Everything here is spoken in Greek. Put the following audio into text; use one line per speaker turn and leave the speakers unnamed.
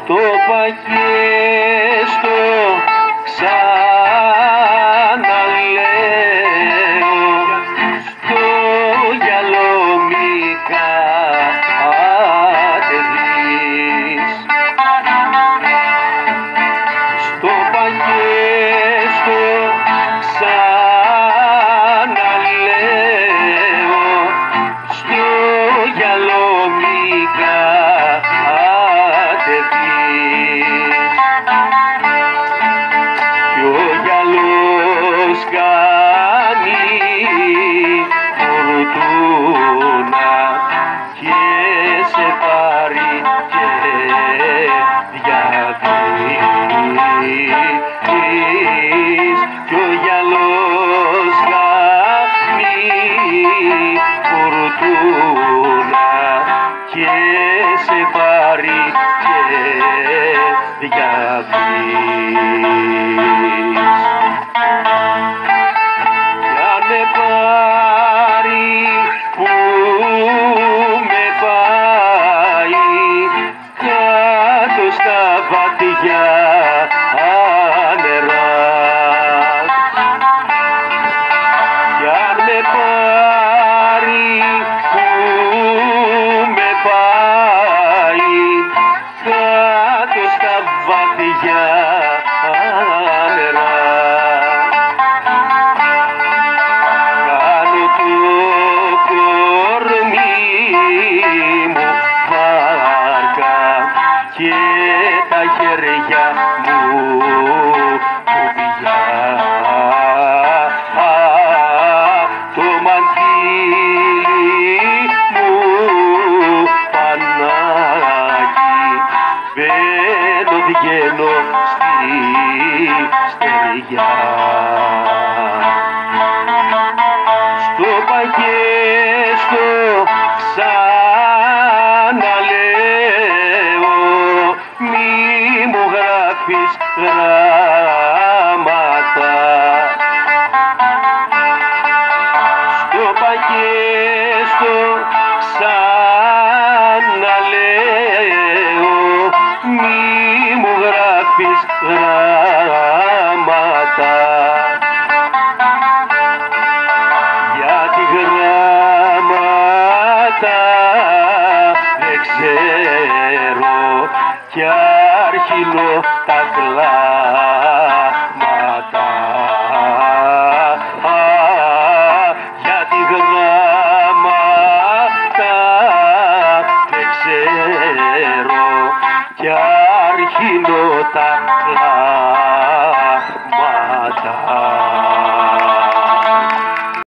Το παγέστο ξαναλέω, στο γυαλό μη κατεβείς. Στο παγέστο ξαναλέω, στο γυαλό μη κατεβείς. Κι ο γυαλός κάνει φουρτούνα και σε πάρει και διαδείς. Κι ο γυαλός κάνει φουρτούνα και σε πάρει και διαδείς. Κι αν με πάρει που με πάει κάτω στα βαθιά νερά, κι αν με πάρει που με πάει κάτω στα βαθιά νερά, κάνω το κορμί μου βάρκα και τα χέρια μου κουμπιά. Το μαντίλι μου πανάκι, μπαίνω βγαίνω στη στεριά. Στο παγέστο ξαναλέω, μη μου γράφεις γράμματα. Στο παγέστο ξαναλέω, μη μου γράφεις γράμματα. Γιατί γράμματα δεν ξέρω κι αρχινώ τα κλάματα. Γιατί γράμματα δεν ξέρω κι αρχινώ τα κλάματα.